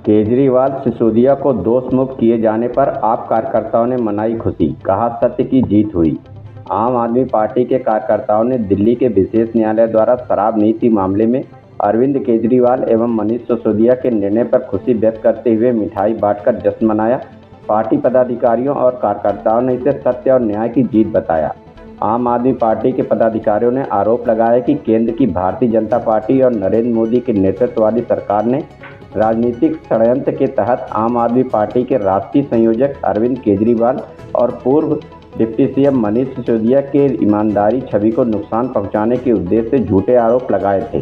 केजरीवाल सिसोदिया को दोष मुक्त किए जाने पर आप कार्यकर्ताओं ने मनाई खुशी, कहा सत्य की जीत हुई। आम आदमी पार्टी के कार्यकर्ताओं ने दिल्ली के विशेष न्यायालय द्वारा शराब नीति मामले में अरविंद केजरीवाल एवं मनीष सिसोदिया के निर्णय पर खुशी व्यक्त करते हुए मिठाई बांटकर जश्न मनाया। पार्टी पदाधिकारियों और कार्यकर्ताओं ने इसे सत्य और न्याय की जीत बताया। आम आदमी पार्टी के पदाधिकारियों ने आरोप लगाया कि केंद्र की भारतीय जनता पार्टी और नरेंद्र मोदी के नेतृत्व वाली सरकार ने राजनीतिक षड्यंत्र के तहत आम आदमी पार्टी के राष्ट्रीय संयोजक अरविंद केजरीवाल और पूर्व डिप्टी सीएम मनीष सिसोदिया के ईमानदारी छवि को नुकसान पहुंचाने के उद्देश्य से झूठे आरोप लगाए थे।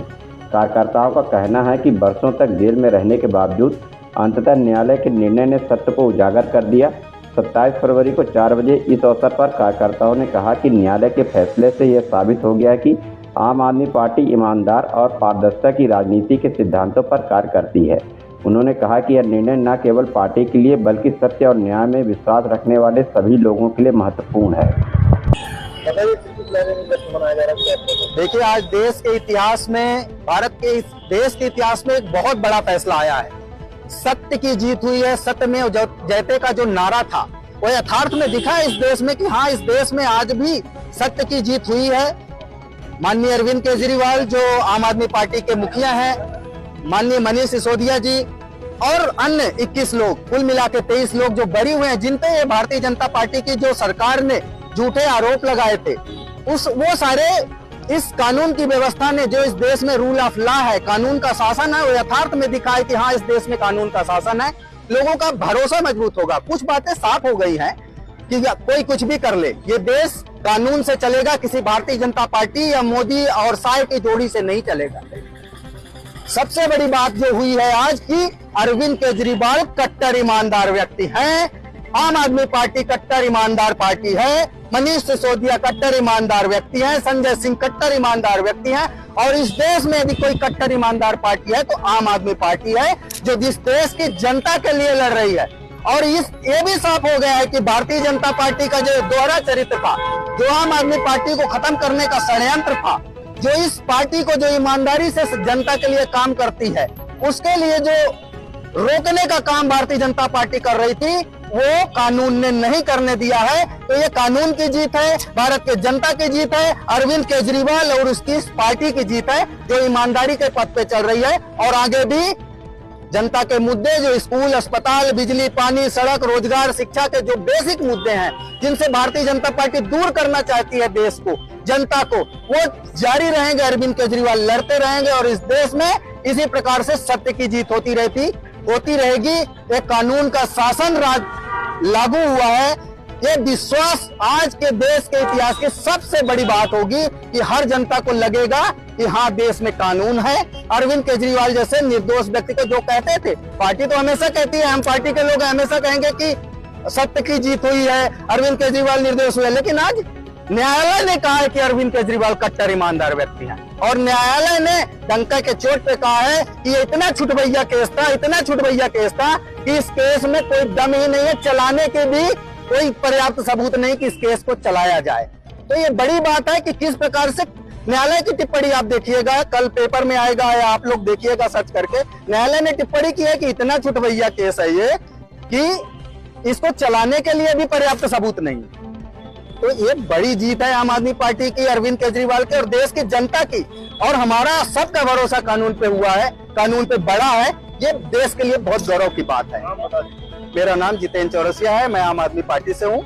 कार्यकर्ताओं का कहना है कि बरसों तक जेल में रहने के बावजूद अंततः न्यायालय के निर्णय ने सत्य को उजागर कर दिया। 27 फरवरी को 4 बजे इस अवसर पर कार्यकर्ताओं ने कहा कि न्यायालय के फैसले से यह साबित हो गया है कि आम आदमी पार्टी ईमानदार और पारदर्शिता की राजनीति के सिद्धांतों पर कार्य करती है। उन्होंने कहा कि यह निर्णय न केवल पार्टी के लिए बल्कि सत्य और न्याय में विश्वास रखने वाले सभी लोगों के लिए महत्वपूर्ण है। देखिए, आज देश के इतिहास में, भारत के देश के इतिहास में एक बहुत बड़ा फैसला आया है। सत्य की जीत हुई है। सत्य में जयते का जो नारा था वो यथार्थ में दिखा है इस देश में कि हाँ, इस देश में आज भी सत्य की जीत हुई है। माननीय अरविंद केजरीवाल जो आम आदमी पार्टी के मुखिया हैं, माननीय मनीष सिसोदिया जी और अन्य 21 लोग, कुल मिला के 23 लोग जो बरी हुए हैं, जिन पे ये भारतीय जनता पार्टी की जो सरकार ने झूठे आरोप लगाए थे, वो सारे इस कानून की व्यवस्था ने, जो इस देश में रूल ऑफ लॉ है, कानून का शासन है, वो यथार्थ में दिखाए कि हाँ, इस देश में कानून का शासन है। लोगों का भरोसा मजबूत होगा। कुछ बातें साफ हो गई हैं कि कोई कुछ भी कर ले, ये देश कानून से चलेगा, किसी भारतीय जनता पार्टी या मोदी और शाह की जोड़ी से नहीं चलेगा। सबसे बड़ी बात जो हुई है आज की, अरविंद केजरीवाल कट्टर ईमानदार व्यक्ति हैं, आम आदमी पार्टी कट्टर ईमानदार पार्टी है, मनीष सिसोदिया कट्टर ईमानदार व्यक्ति हैं, संजय सिंह कट्टर ईमानदार व्यक्ति हैं, और इस देश में यदि कोई कट्टर ईमानदार पार्टी है तो आम आदमी पार्टी है, जो जिस देश की जनता के लिए लड़ रही है। और ये भी साफ हो गया है कि भारतीय जनता पार्टी का जो दोहरा चरित्र था, जो आम आदमी पार्टी को खत्म करने का षड्यंत्र था, जो इस पार्टी को जो ईमानदारी से जनता के लिए काम करती है, उसके लिए जो रोकने का काम भारतीय जनता पार्टी कर रही थी, वो कानून ने नहीं करने दिया है। तो ये कानून की जीत है, भारत के जनता की जीत है, अरविंद केजरीवाल और उसकी इस पार्टी की जीत है, जो ईमानदारी के पथ पे चल रही है। और आगे भी जनता के मुद्दे, जो स्कूल, अस्पताल, बिजली, पानी, सड़क, रोजगार, शिक्षा के जो बेसिक मुद्दे हैं, जिनसे भारतीय जनता पार्टी दूर करना चाहती है देश को, जनता को, वो जारी रहेंगे। अरविंद केजरीवाल लड़ते रहेंगे और इस देश में इसी प्रकार से सत्य की जीत होती रहेगी। एक कानून का शासन राज लागू हुआ है। ये विश्वास आज के देश के इतिहास की सबसे बड़ी बात होगी कि हर जनता को लगेगा कि हाँ, देश में कानून है। अरविंद केजरीवाल जैसे निर्दोष व्यक्ति को जो कहते थे, पार्टी तो हमेशा कहती है, हम पार्टी के लोग हमेशा कहेंगे कि सत्य की जीत हुई है, अरविंद केजरीवाल निर्दोष हुए, लेकिन आज न्यायालय ने कहा है कि अरविंद केजरीवाल कट्टर ईमानदार व्यक्ति हैं, और न्यायालय ने डंका के चोट पे कहा है कि ये इतना छुटभैया केस था, इतना छुटभैया केस था कि इस केस में कोई दम ही नहीं है, चलाने के भी कोई पर्याप्त सबूत नहीं कि इस केस को चलाया जाए। तो ये बड़ी बात है कि किस प्रकार से न्यायालय की टिप्पणी आप देखिएगा, कल पेपर में आएगा या आप लोग देखिएगा सर्च करके, न्यायालय ने टिप्पणी की है कि इतना छुटभैया केस है ये कि इसको चलाने के लिए भी पर्याप्त सबूत नहीं। तो ये बड़ी जीत है आम आदमी पार्टी की, अरविंद केजरीवाल के और देश की जनता की। और हमारा सबका भरोसा कानून पे हुआ है, कानून पे बड़ा है, ये देश के लिए बहुत गौरव की बात है। मेरा नाम जितेंद्र चौरसिया है, मैं आम आदमी पार्टी से हूँ।